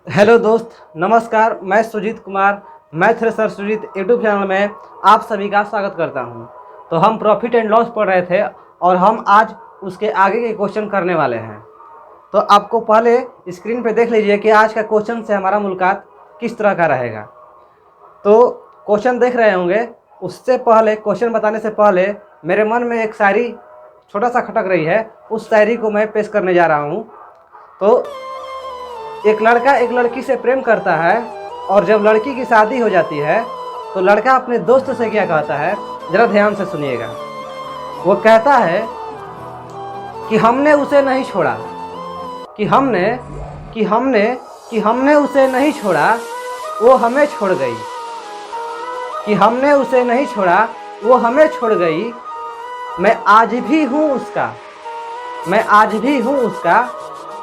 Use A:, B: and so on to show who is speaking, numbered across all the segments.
A: Hello दोस्त, नमस्कार। मैं सुजीत कुमार, मैथ थ्रेसर सुजीत यूट्यूब चैनल में आप सभी का स्वागत करता हूं। तो हम प्रॉफिट एंड लॉस पढ़ रहे थे और हम आज उसके आगे के क्वेश्चन करने वाले हैं। तो आपको पहले स्क्रीन पे देख लीजिए कि आज का क्वेश्चन से हमारा मुलाकात किस तरह का रहेगा। तो क्वेश्चन देख रहे होंगे, उससे पहले क्वेश्चन बताने से पहले मेरे मन में एक शायरी छोटा सा खटक रही है, उस शायरी को मैं पेश करने जा रहा हूँ। तो एक लड़का एक लड़की से प्रेम करता है और जब लड़की की शादी हो जाती है तो लड़का अपने दोस्त से क्या कहता है, जरा ध्यान से सुनिएगा। वो कहता है कि हमने उसे नहीं छोड़ा, कि हमने कि हमने कि हमने उसे नहीं छोड़ा, वो हमें छोड़ गई, कि हमने उसे नहीं छोड़ा, वो हमें छोड़ गई। मैं आज भी हूँ उसका, मैं आज भी हूँ उसका,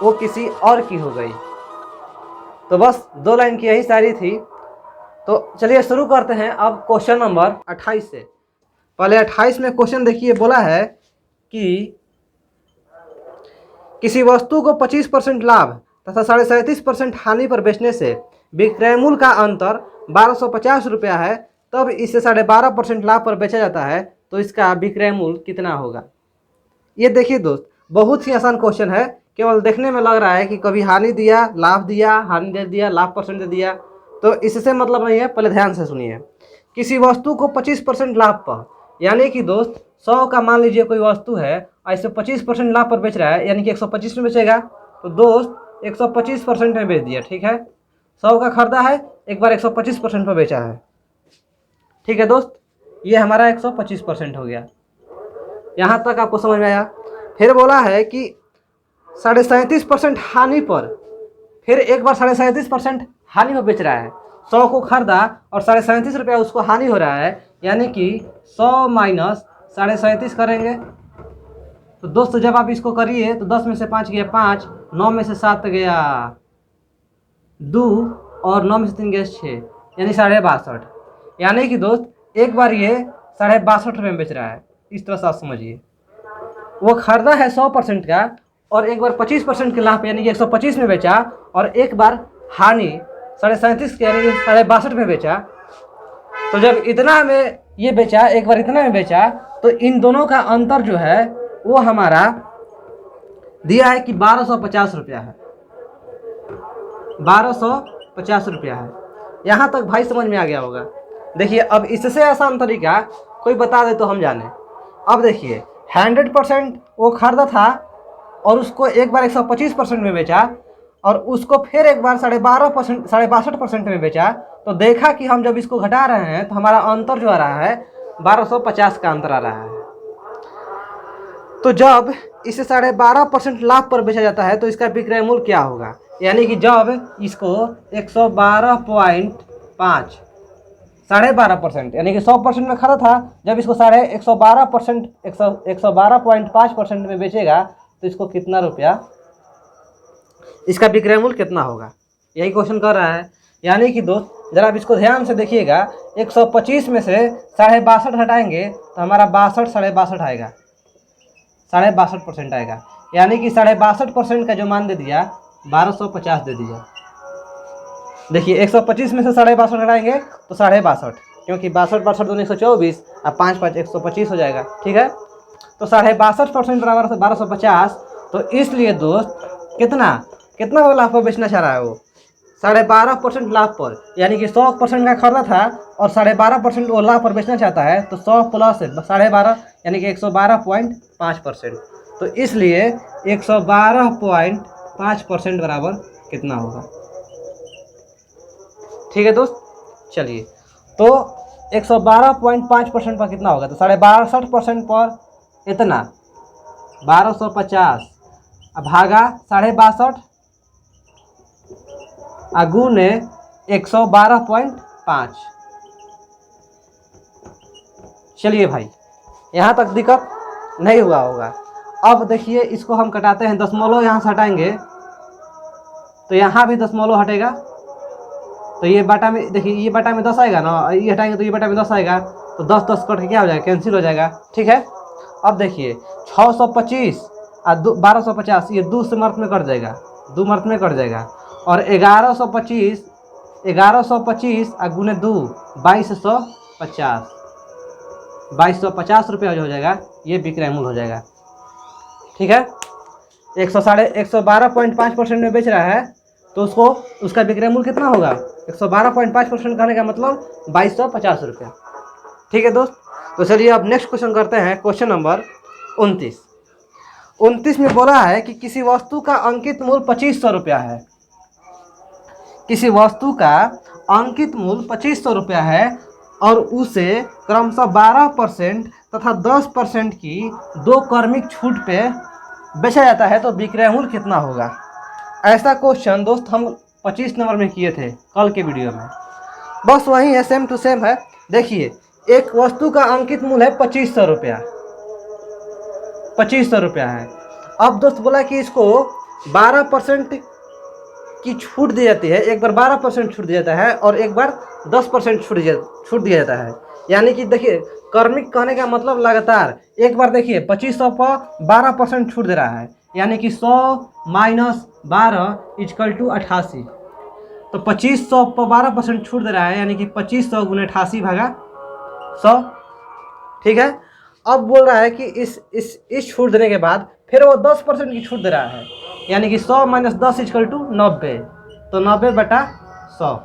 A: वो किसी और की हो गई। तो बस 2 लाइन की यही शायरी थी। तो चलिए शुरू करते हैं अब क्वेश्चन नंबर 28 से। पहले 28 में क्वेश्चन देखिए, बोला है कि किसी वस्तु को 25% लाभ तथा 37.5% हानि पर बेचने से विक्रय मूल्य का अंतर 1250 रुपया है, तब इसे 12.5% लाभ पर बेचा जाता है, तो इसका विक्रय मूल्य कितना होगा। ये देखिए दोस्त, बहुत ही आसान क्वेश्चन है। केवल देखने में लग रहा है कि कभी हानि दिया, लाभ दिया, हानि दे दिया, लाभ परसेंट दे दिया, तो इससे मतलब नहीं है। पहले ध्यान से सुनिए। किसी वस्तु को 25% लाभ पर, यानी कि दोस्त 100 का मान लीजिए कोई वस्तु है, ऐसे 25% लाभ पर बेच रहा है, यानी कि 125 में बेचेगा। तो दोस्त 125% में बेच दिया, ठीक है। 100 का खरीदा है, एक बार 125% पर बेचा है, ठीक है दोस्त। ये हमारा 125% हो गया। यहाँ तक आपको समझ में आया। फिर बोला है कि 37.5% हानि पर, फिर एक बार 37.5% हानि पर बेच रहा है। 100 को खरीदा और 37.5 रुपया उसको हानि हो रहा है, यानी कि 100 माइनस 37.5 करेंगे। तो दोस्त जब आप इसको करिए तो 10 में से 5 गया 5, 9 में से 7 गया 2 और 9 में से 3 गया 6, यानी 62.5। यानी कि दोस्त एक बार ये 62.5 रुपये में बेच रहा है। इस तरह से आप समझिए, वो खरीदा है 100% का और एक बार 25% के लाभ यानी कि 125 में बेचा, और एक बार हानि 37.5 यानी कि 62.5 में बेचा। तो जब इतना में ये बेचा, एक बार इतना में बेचा, तो इन दोनों का अंतर जो है वो हमारा दिया है कि 1250 रुपया है। 1250 रुपया है। यहाँ तक भाई समझ में आ गया होगा। देखिए, अब इससे आसान तरीका कोई बता दे तो हम जाने। अब देखिए, 100% वो खरीदा था और उसको एक बार 125% में बेचा, और उसको फिर एक बार 62% में बेचा। तो देखा कि हम जब इसको घटा रहे हैं तो हमारा अंतर जो आ रहा है 1250 का अंतर आ रहा है। तो जब इसे 12.5% लाभ पर बेचा जाता है तो इसका विक्रय मूल्य क्या होगा, यानी कि जब इसको 112.5 12.5% यानी कि 100% में खरीदा था, जब इसको 112.5% में बेचेगा तो इसको कितना रुपया, इसका विक्रय मूल्य कितना होगा, यही क्वेश्चन कर रहा है। यानी कि दोस्त जरा आप इसको ध्यान से देखिएगा, 125 में से 62.5 हटाएंगे तो हमारा 62.5 आएगा, 62.5% आएगा। यानी कि 62.5% का जो मान दे दिया 1250 दे दिया। देखिए 125 में से 62.5 हटाएंगे तो 62.5, क्योंकि 62 दूनी 124 और 5 5 125 हो जाएगा, ठीक है। तो 62.5% बराबर 1250। तो इसलिए दोस्त कितना कितना लाभ पर बेचना चाह रहा है वो, 12.5% लाभ पर, यानी कि 100% का खरीदा था और 12.5% वो लाभ पर बेचना चाहता है। तो 100 प्लस 12.5 यानी कि 112.5%। तो इसलिए 112.5% बराबर कितना होगा, ठीक है दोस्त। चलिए, तो 112.5% पर कितना होगा, तो 62.5% पर इतना 1250 भागा 62.5 गुने 112.5। चलिए भाई, यहाँ तक दिक्कत नहीं हुआ होगा। अब देखिए, इसको हम कटाते हैं, दशमलव यहाँ से हटाएंगे तो यहाँ भी दशमलव हटेगा। तो ये बटा में देखिए, ये बटा में 10 आएगा ना, ये हटाएंगे तो ये बटा में 10 आएगा। तो 10 10 कट के क्या हो जाएगा, कैंसिल हो जाएगा, ठीक है। अब देखिए 625 और 1250, ये 2 से मर्द में कट जाएगा, 2 मर्द में कट जाएगा। और 1125 गुने 2 2250 रुपया जो हो जाएगा ये विक्रय मूल्य हो जाएगा। ठीक है, 112.5% में बेच रहा है तो उसका विक्रय मूल्य कितना होगा? 112.5% कहने का मतलब 2250 रुपया। ठीक है दोस्त, तो चलिए अब नेक्स्ट क्वेश्चन करते हैं। क्वेश्चन नंबर 29 में बोला है कि किसी वस्तु का अंकित मूल्य 2500 रुपया है। किसी वस्तु का अंकित मूल्य 2500 रुपया है और उसे क्रमशः 12% तथा 10% की 2 क्रमिक छूट पे बेचा जाता है तो विक्रय मूल्य कितना होगा? ऐसा क्वेश्चन दोस्त हम 25 नंबर में किए थे कल के वीडियो में, बस वही है, सेम टू सेम है। देखिए, एक वस्तु का अंकित मूल्य है 2500 रुपया, 2500 रुपया है। अब दोस्त बोला कि इसको 12% की छूट दी जाती है, एक बार 12% छूट दिया जाता है और एक बार 10% छूट दिया जाता है। यानी कि देखिए, क्रमिक कहने का मतलब लगातार। एक बार देखिए 2500 पर 12% छूट दे रहा है, यानी कि 100 माइनस 12 इक्वल टू 88। तो 2500 पर 12% छूट दे रहा है, यानी कि 2500 गुने 88 भागा 100। ठीक है, अब बोल रहा है कि इस छूट देने के बाद फिर वो 10% की छूट दे रहा है, यानी कि 100 माइनस 10 इक्वल टू 90। तो 90/100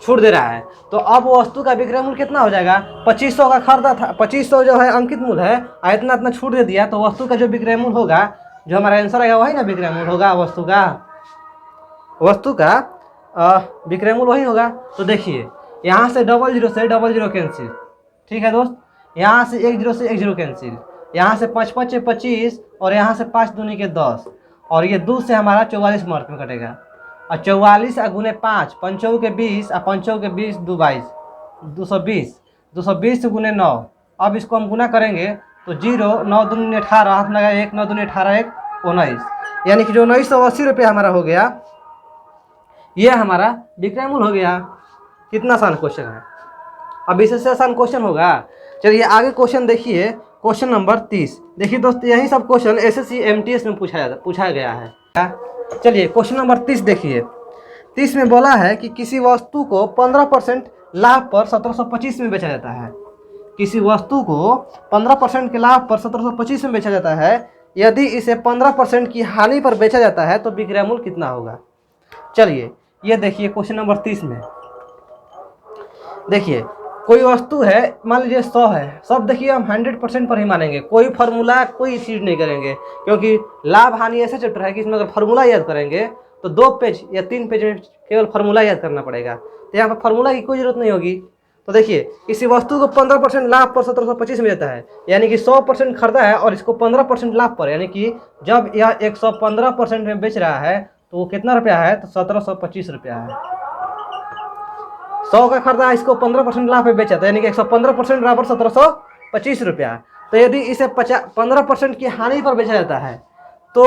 A: छूट दे रहा है। तो अब वस्तु का विक्रय मूल्य कितना हो जाएगा? 2500 का खरीदा था, 2500 जो है अंकित मूल्य है, इतना छूट दे दिया, तो वस्तु का जो विक्रय मूल्य होगा, जो हमारा आंसर आएगा वही ना विक्रय मूल्य होगा वस्तु का विक्रय मूल्य वही होगा। तो देखिए, यहाँ से 00 से 00 कैंसिल। ठीक है दोस्त, यहाँ से 10 से 10 कैंसिल, यहाँ से 5 5 25 और यहाँ से 5 दूनी के 10 और ये 2 से हमारा 44 मार्क में कटेगा। और 44 गुने 5 पंचों के 20 और पंचों के 20 2 22 220 गुने 9। अब इसको हम गुना करेंगे तो 0 9 दूनी 18 हाथ लगा 1 9 दूनी 18 1 19, यानी कि जो 1980 रुपया हमारा हो गया, ये हमारा विक्रय मूल्य हो गया। कितना आसान क्वेश्चन है, अब इससे आसान क्वेश्चन होगा? चलिए आगे क्वेश्चन देखिए, क्वेश्चन नंबर 30। देखिए दोस्त, यही सब क्वेश्चन SSC MTS में पूछा गया है। चलिए क्वेश्चन नंबर 30 देखिए। 30 में बोला है कि किसी वस्तु को 15% लाभ पर 1725 में बेचा जाता है। किसी वस्तु को 15% के लाभ पर 1725 में बेचा जाता है। यदि इसे 15% की हानि पर बेचा जाता है तो विक्रय मूल्य कितना होगा? चलिए ये देखिए क्वेश्चन नंबर 30 में देखिए, कोई वस्तु है, मान लीजिए 100 है। सब देखिए हम 100% पर ही मानेंगे, कोई फार्मूला कोई चीज़ नहीं करेंगे, क्योंकि लाभ हानि ऐसा चैप्टर है कि इसमें अगर फार्मूला याद करेंगे तो 2 पेज या 3 पेज में केवल फार्मूला याद करना पड़ेगा। तो यहाँ पर फार्मूला की कोई जरूरत नहीं होगी। तो देखिए, किसी वस्तु को 15% लाभ पर 1725 में देता है, यानी कि 100% खरीदा है और इसको 15% लाभ पर, यानी कि जब यह 115% में बेच रहा है तो वो कितना रुपया है? तो 1725 रुपया है। 100 का खरीदा, इसको 15% लाभ पे बेचा था, यानी कि 115% बराबर 1725 रुपया। तो यदि इसे 15% की हानि पर बेचा जाता है तो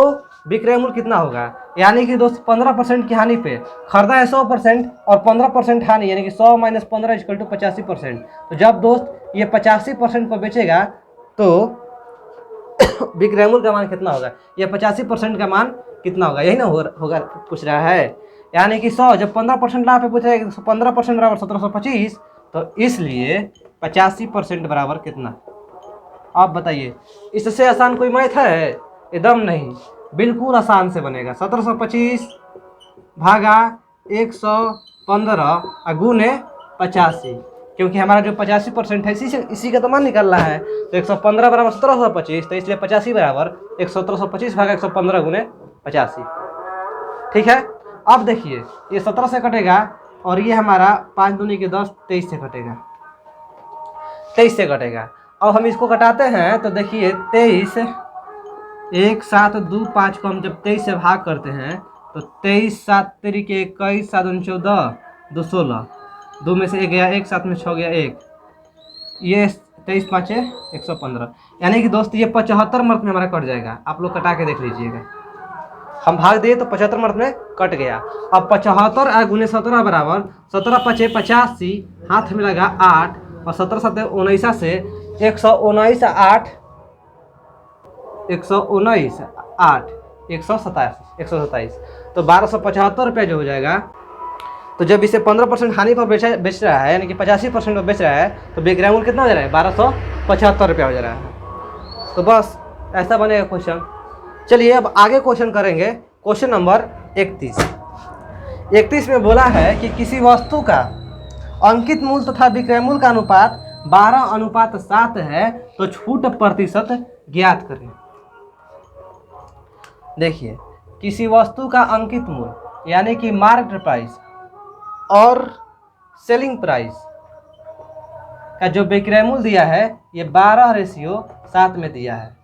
A: विक्रय मूल्य कितना होगा? यानी कि दोस्त 15% की हानि पे खरीदा है 100% और 15% हानि, यानी कि 100 माइनस 15 इक्वल टू 85%। तो जब दोस्त ये 85% पर बेचेगा तो विक्रय मूल्य का मान कितना होगा? ये 85% का मान कितना होगा, यही ना होगा पूछ रहा है। यानी कि 100 जब 15% लाभ पे पूछा है, 15% बराबर 1725, तो इसलिए 85% बराबर कितना? आप बताइए, इससे आसान कोई मैथ है? एकदम नहीं, बिल्कुल आसान से बनेगा। 1725 भागा 115 गुने 85, क्योंकि हमारा जो 85% है इसी का तो मान निकालना है। तो 115 बराबर 1725, तो इसलिए 85 बराबर 1725 भागा 115 गुने 85। ठीक है, अब देखिए ये 17 से कटेगा और ये हमारा 5 दूनी के 10 23 से कटेगा, 23 से कटेगा। अब हम इसको कटाते हैं तो देखिए 23 1 7 2 5 को हम जब 23 से भाग करते हैं तो 23 7 3 के 21 7 14 2 16, 2 में से 1 गया 1, 7 में 6 गया 1, ये 23 5 115, यानी कि दोस्त ये 75 मार्क में हमारा कट जाएगा। आप लोग कटा के देख लीजिएगा, हम भाग दिए तो 75 मार्क में कट गया। अब 75 गुने 17 बराबर 17 5 85, हाथ में लगा 8 और 17 7 19 से 119 8 127 127। तो तो 1275 रुपया जो हो जाएगा। तो जब इसे 15% हानि पर बेच रहा है, यानी कि 85% पर बेच रहा है, तो विक्रय मूल्य कितना हो जा रहा है? 1275 रुपया हो जा रहा है। तो बस ऐसा बनेगा क्वेश्चन। चलिए अब आगे क्वेश्चन करेंगे। क्वेश्चन नंबर 31 में बोला है कि किसी वस्तु का अंकित मूल्य तथा विक्रय मूल्य का अनुपात 12:7 है, तो छूट प्रतिशत ज्ञात करें। देखिए, किसी वस्तु का अंकित मूल्य यानी कि मार्केट प्राइस और सेलिंग प्राइस का जो विक्रय मूल्य दिया है ये 12:7 में दिया है।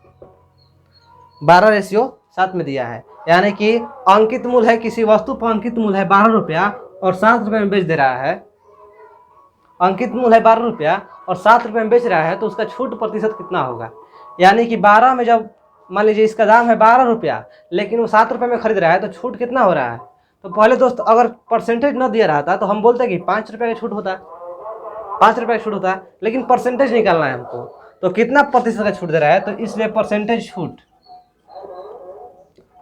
A: 12:7 में दिया है, यानी कि अंकित मूल्य है, किसी वस्तु पर अंकित मूल्य है 12 रुपया और 7 रुपये में बेच दे रहा है। अंकित मूल्य है 12 रुपया और 7 रुपये में बेच रहा है, तो उसका छूट प्रतिशत कितना होगा? यानी कि 12 में जब मान लीजिए इसका दाम है 12 रुपया, लेकिन वो 7 रुपये में खरीद रहा है, तो छूट कितना हो रहा है? तो पहले दोस्त अगर परसेंटेज न दिया रहता तो हम बोलते कि 5 रुपये का छूट होता, 5 रुपये का छूट होता, लेकिन परसेंटेज निकालना है हमको, तो कितना प्रतिशत का छूट दे रहा है, तो इसलिए परसेंटेज छूट।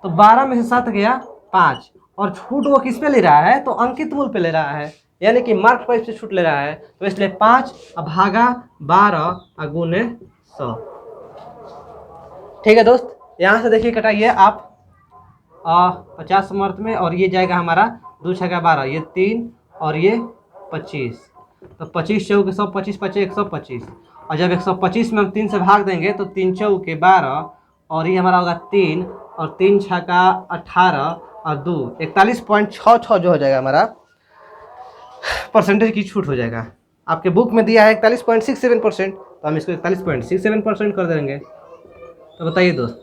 A: तो 12 में से 7 गया 5, और छूट वो किस पे ले रहा है? तो अंकित मूल्य पे ले रहा है, यानी कि मार्केट प्राइस से छूट ले रहा है, तो इसलिए 5 भागा 12 गुने 100। ठीक है दोस्त, यहाँ से देखिए कटाइए आप 50 समर्थ में, और ये जाएगा हमारा 2 छक्का 12, ये 3 और ये 25, तो 25 चौके 100, 25 25 125, और जब 125 में हम 3 से भाग देंगे तो 3 चौके 12, और ये हमारा होगा 3 और 3 छक्का 18 और 2 41.66 जो हो जाएगा हमारा परसेंटेज की छूट हो जाएगा। आपके बुक में दिया है 41.67%, तो हम इसको 41.67% कर देंगे। तो बताइए दोस्त,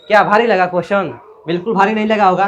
A: क्या भारी लगा क्वेश्चन? बिल्कुल भारी नहीं लगा होगा।